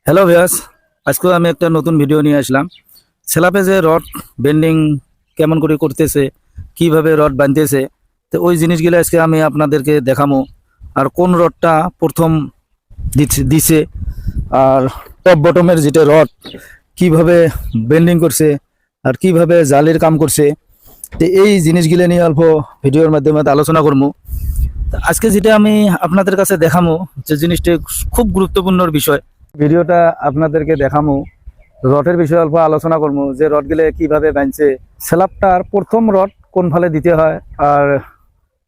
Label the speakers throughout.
Speaker 1: Hello viewers, আজকে আমি একটা নতুন ভিডিও নিয়ে আসলাম। স্ল্যাবে যে রড বেন্ডিং কেমন করে করতেছে, কিভাবে রড বাঁধতেছে, তো ওই জিনিসগুলো আজকে আমি আপনাদেরকে দেখাবো। আর কোন রডটা প্রথম দিছে আর টপ বটমের যেটা রড কিভাবে বেন্ডিং করছে আর কিভাবে জালির কাম করছে, তো এই জিনিসগুলো নিয়ে অল্প ভিডিওর মাধ্যমে আলোচনা করবো। আজকে যেটা আমি আপনাদের কাছে দেখাবো, যে জিনিসটা খুব গুরুত্বপূর্ণ বিষয়, ভিডিওটা আপনাদেরকে দেখামু। রডের বিষয়ে অল্প আলোচনা করবো, যে রডগুলো কিভাবে বাঁধছে, স্ল্যাবটার প্রথম রড কোন ফালে দিতে হয় আর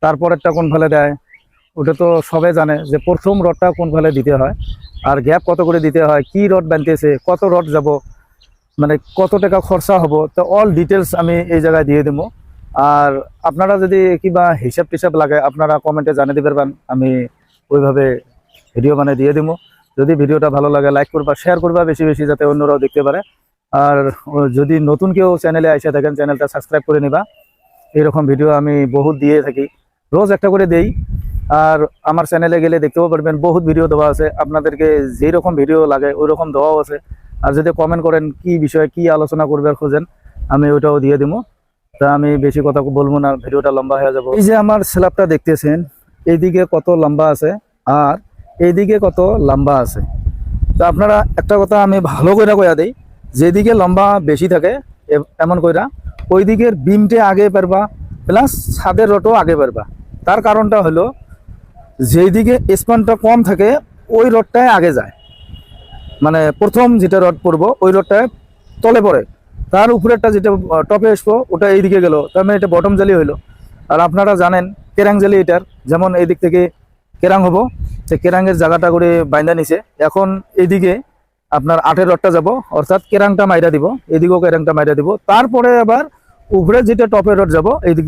Speaker 1: তারপরেরটা কোন ফালে দেয়, ওটা তো সবাই জানে যে প্রথম রডটা কোন ফালে দিতে হয় আর গ্যাপ কত করে দিতে হয়, কি রড বাঁধতেছে, কত রড যাব, মানে কত টাকা খরচা হবো, তো অল ডিটেলস আমি এই জায়গায় দিয়ে দেবো। আর আপনারা যদি কিবা হিসাব টিসাব লাগে আপনারা কমেন্টে জানিয়ে দিতে পারবেন, আমি ওইভাবে ভিডিও বানিয়ে দিয়ে দেবো। যদি ভিডিওটা ভালো লাগে লাইক করবা, শেয়ার করবা বেশি বেশি, যাতে অন্যরাও দেখতে পারে। আর যদি নতুন কেউ চ্যানেলে আইসা থাকেন, চ্যানেলটা সাবস্ক্রাইব করে নিবা। এরকম ভিডিও আমি বহুত দিয়ে থাকি, রোজ একটা করে দেই। আর আমার চ্যানেলে গেলে দেখতেও পারবেন বহুত ভিডিও দেওয়া আছে, আপনাদেরকে যেই রকম ভিডিও লাগে ওই রকম দেওয়াও আছে। আর যদি কমেন্ট করেন কি বিষয়ে কি আলোচনা করবে খোঁজেন, আমি ওইটাও দিয়ে দিব। তা আমি বেশি কথা বলবো না, ভিডিওটা লম্বা হয়ে যাব। এই যে আমার স্ল্যাবটা দেখতেছেন, এইদিকে কত লম্বা আছে আর এইদিকে কত লম্বা আছে। তো আপনারা একটা কথা আমি ভালো করে কইয়া দেই, যেদিকে লম্বা বেশি থাকে এমন কইরা ওই দিকের বিমটে আগে পারবা, প্লাস ছাদের রডও আগে পারবা। তার কারণটা হলো, যেই দিকে স্প্যানটা কম থাকে ওই রডটায় আগে যায়, মানে প্রথম যেটা রড পড়বো ওই রডটায় তলে পড়ে, তার উপরেরটা যেটা টপে আসবো ওটা এইদিকে গেল, তার মানে এটা বটম জালি হইলো। আর আপনারা জানেন কেরাং জালি এটার, যেমন এই দিক থেকে কেরাং হবো, সে কেরাঙের জায়গাটা করে বাইন্দা নিছে। এখন এইদিকে আপনার 8-এর রডটা যাব, অর্থাৎ কেরাংটা মাইরা দিব, এদিকেও কেরাংটা মাইরা দিব, তারপরে আবার উপরে যেটা টপের রড যাব এদিক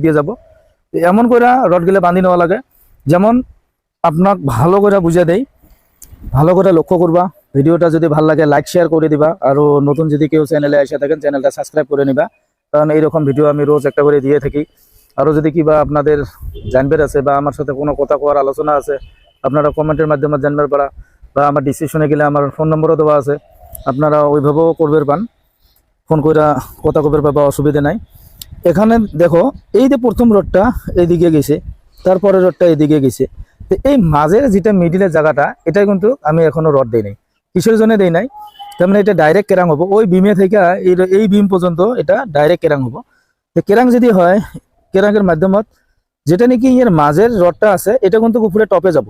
Speaker 1: দিয়ে যাব। এমন করে রডগুলো বাঁধি নেওয়া লাগে। যেমন আপনার ভালো করে বুঝে দেই, ভালো করে লক্ষ্য করবা। ভিডিওটা যদি ভালো লাগে লাইক শেয়ার করে দিবা, আর নতুন যদি কেউ চ্যানেলে এসে থাকেন চ্যানেলটা সাবস্ক্রাইব করে নিবা, কারণ এইরকম ভিডিও আমি রোজ একটা করে দিয়ে থাকি। আরও যদি কিবা আপনাদের জানবার আছে বা আমার সাথে কোনো কথা কোয়ার আলোচনা আছে, আপনারা কমেন্টের মাধ্যমে জানবার পারা, বা আমার ডিসক্রিপশনে গেলে আমার ফোন নম্বরও দেওয়া আছে, আপনারা ওইভাবেও করবে পান, ফোন করে কথা কবের পাবা, অসুবিধা নাই। এখানে দেখো, এই যে প্রথম রডটা এইদিকে গেছে, তারপরে রডটা এইদিকে গেছে, তো এই মাঝের যেটা মিডিলের জায়গাটা, এটা কিন্তু আমি এখনো রড দেই নাই। কিসের জন্য দেই নাই, তার মানে এটা ডাইরেক্ট কেরাং হবো, ওই বিমে থেকে এই বিম পর্যন্ত এটা ডাইরেক্ট কেরাং হবো। তো কেরাং যদি হয়, কেরাঙের মাধ্যমত যেটা নাকি এর মাঝের রডটা আছে এটা কিন্তু উপরে টপে যাব,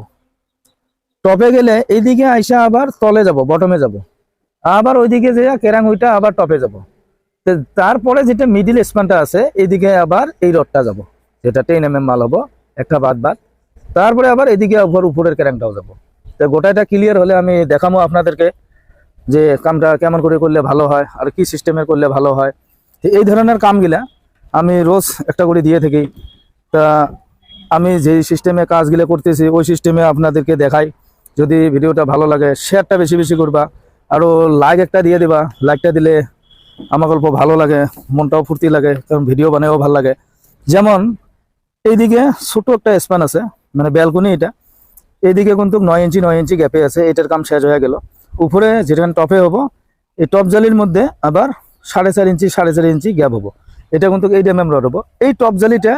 Speaker 1: টপে গেলে এইদিকে আইসা আবার তলে যাব, বটমে যাব, আবার ওইদিকে যে কেরাং ওইটা আবার টপে যাব। তারপরে যেটা মিডিল স্প্যানটা আছে এইদিকে আবার এই রডটা যাব, যেটা 10 mm মাল হবো একটা বাদ বাদ, তারপরে আবার এদিকে আবার উপরের কেরাংটাও যাব। তো গোটাটা ক্লিয়ার হলে আমি দেখাবো আপনাদেরকে যে কামটা কেমন করে করলে ভালো হয় আর কি সিস্টেমে করলে ভালো হয়। এই ধরনের কামগুলা আমি রোজ একটা করে দিয়ে থাকি। তা আমি যেই সিস্টেমে কাজগুলো করতেছি ওই সিস্টেমে আপনাদেরকে দেখাই। যদি ভিডিওটা ভালো লাগে শেয়ারটা বেশি বেশি করবা, আরও লাইক একটা দিয়ে দিবা। লাইকটা দিলে আমার গল্প ভালো লাগে, মনটাও ফুর্তি লাগে, কারণ ভিডিও বানাতেও ভালো লাগে। যেমন এইদিকে ছোট একটা স্প্যান আছে, মানে ব্যালকনি, এটা এইদিকে কিন্তু 9 ইঞ্চি গ্যাপে আছে, এটার কাম শেষ হয়ে গেল। উপরে যেখানে টপে হবো, এই টপ জালির মধ্যে আবার 4.5 ইঞ্চি গ্যাপ হবো, এটা কিন্তু 8 mm রড হবো। এই টপ জালিটা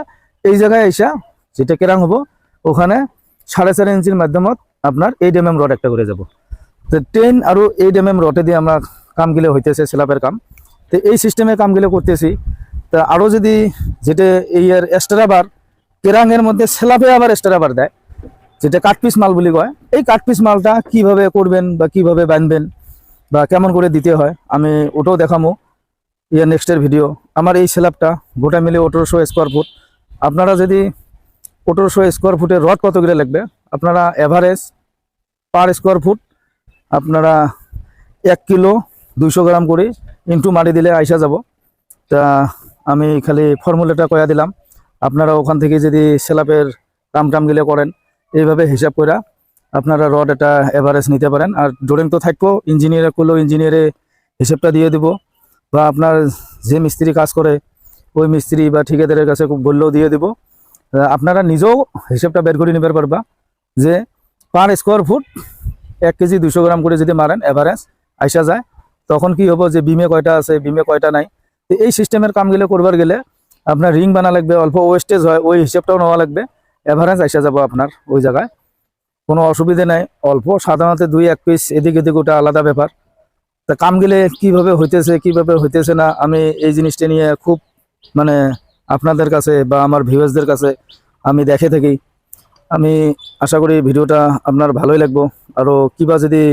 Speaker 1: এই জায়গায় এসা যেটা কেরাং হবো, ওখানে 4.5 ইঞ্চির মাধ্যমত আপনার 8 mm রড একটা করে যাব। তো 10 আর 8 mm রডে দিয়ে আমরা কামগুলো হইতেছে স্ল্যাবের কাম। তো এই সিস্টেমে কামগুলো করতেছি। তা আরও যদি যেটা এই এর এক্সট্রা বার কেরাঙের মধ্যে স্ল্যাবে আবার এক্সট্রা বার দেয়, যেটা কাটপিস মাল বলি কয়, এই কাটপিস মালটা কিভাবে করবেন বা কিভাবে বাঁধবেন বা কেমন করে দিতে হয় আমি ওটাও দেখাবো ইয়ার নেক্সটের ভিডিও। আমার এই স্ল্যাবটা গোটা মিলে 1800 স্কোয়ার ফুট। আপনারা যদি 1800 স্কোয়ার ফুটের রড কত করে লাগবে, আপনারা এভারেজ পার স্কোয়ার ফুট আপনারা 1 কিলো 200 গ্রাম করে ইন্টু মারি দিলে আইসা যাব। তা আমি খালি ফর্মুলাটা কয়া দিলাম, আপনারা ওখান থেকে যদি স্ল্যাবের কামগুলো করেন এইভাবে হিসাব করে আপনারা রড এটা এভারেজ নিতে পারেন। আর ড্রয়িং তো থাকবো, ইঞ্জিনিয়ার করলেও ইঞ্জিনিয়ারে হিসাবটা দিয়ে দিব, বা আপনার যে মিস্ত্রি কাজ করে ওই মিস্ত্রি বা ঠিকাদারের কাছে বললেও দিয়ে দিব। আপনারা নিজেও হিসাবটা বের করে নিতে পারবা যে পার স্কোয়ার ফুট 1 কেজি 200 গ্রাম করে যদি মারেন এভারেজ আইসা যায়, তখন কি হবো যে বিমে কয়টা আছে বিমে কয়টা নাই। তো এই সিস্টেমের কামগুলো করবার গেলে আপনার রিং বানা লাগবে, অল্প ওয়েস্টেজ হয় ওই হিসাবটাও নেওয়া লাগবে, এভারেজ আইসা যাবো আপনার ওই জায়গায়, কোনো অসুবিধে নাই। অল্প সাধারণত 2-1 পিস এদিক এদিক ওটা আলাদা ব্যাপার। তা কাম গেলে কিভাবে হইতেছে না, আমি এই জিনিসটা নিয়ে খুব মানে আপনাদের কাছে বা আমার ভিউয়ার্সদের কাছে আমি দেখে থাকি। আমি আশা করি ভিডিওটা আপনার ভালোই লাগবো। আরও কিবা যদি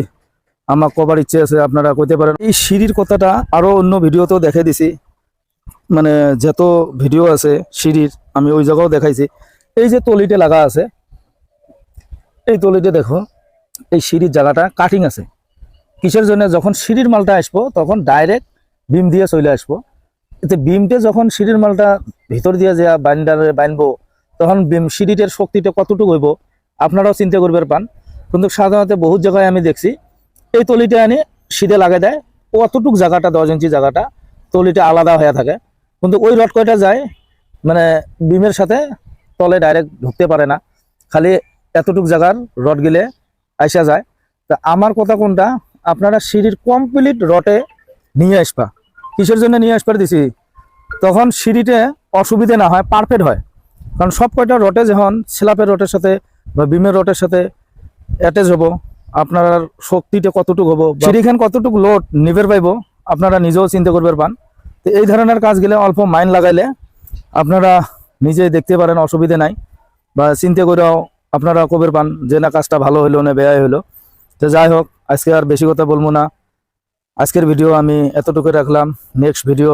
Speaker 1: আমার কবার ইচ্ছে আছে আপনারা কইতে পারেন। এই সিঁড়ির কথাটা আরও অন্য ভিডিওতেও দেখে দিছি, মানে যত ভিডিও আছে সিঁড়ির আমি ওই জায়গাও দেখাইছি। এই যে তলিতে লাগা আছে, এই তলিতে দেখো এই সিঁড়ির জায়গাটা কাটিং আছে। কিসের জন্য? যখন সিঁড়ির মালটা আসবো তখন ডাইরেক্ট বিম দিয়ে চলে আসবো। এতে বিমটা যখন সিঁড়ির মালটা ভিতর দিয়ে যে বাইন্ডারে বানবো, তখন বিম সিঁড়িটার শক্তিটা কতটুকু হইব আপনারাও চিন্তা করবার পান। কিন্তু সাধারণত বহুত জায়গায় আমি দেখছি এই তলিটা আনি সিঁড়ে লাগাই দেয়, অতটুক জায়গাটা 10 ইঞ্চি জায়গাটা তলিটা আলাদা হয়ে থাকে, কিন্তু ওই রড কয়টা যায় মানে বিমের সাথে তলে ডাইরেক্ট ঢুকতে পারে না, খালি এতটুক জায়গার রড গিলে আইসা যায়। তা আমার কথা কোনটা, আপনারা সিঁড়ির কমপ্লিট রটে নিয়ে আসবা। কিসের জন্য নিয়ে আসবার দিছি? তখন সিঁড়িতে অসুবিধে না হয়, পারফেক্ট হয়। কারণ সব কয়টা রটে যখন স্ল্যাপের রটের সাথে বা বিমের রটের সাথে অ্যাটাচ হবো, আপনার শক্তিটা কতটুকু হবো, সিঁড়িখান কতটুকু লোড নিবের পাইব আপনারা নিজেও চিন্তা করবার পান। তো এই ধরনের কাজ গেলে অল্প মাইন্ড লাগাইলে আপনারা নিজে দেখতে পারেন, অসুবিধে নাই। বা চিন্তা করেও আপনারা কবের পান যে না কাজটা ভালো হইলো না ব্যয় হইলো। তো যাই হোক, আজকে আর বেশি কথা বলবো না, আজকের ভিডিও আমি এতটুকু রাখলাম। নেক্সট ভিডিও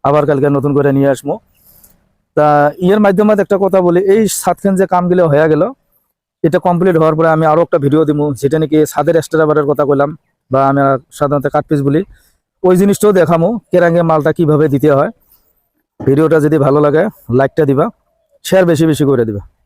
Speaker 1: আবার কালকে নতুন করে নিয়ে আসবো। তা ইয়ের মাধ্যমে একটা কথা বলি, এই সাতখান যে কামগুলো হয়ে গেল, এটা কমপ্লিট হওয়ার পরে আমি আরো একটা ভিডিও দিব, যেটা নাকি ছাদের এক্সট্রাবারের কথা কইলাম, বা আমি সাধারণত কাটপিস বলি, ওই জিনিসটাও দেখামো কেরাঙ্গে মালটা কিভাবে দিতে হয়। ভিডিওটা যদি ভালো লাগে লাইকটা দিবা, শেয়ার বেশি বেশি করে দিবা।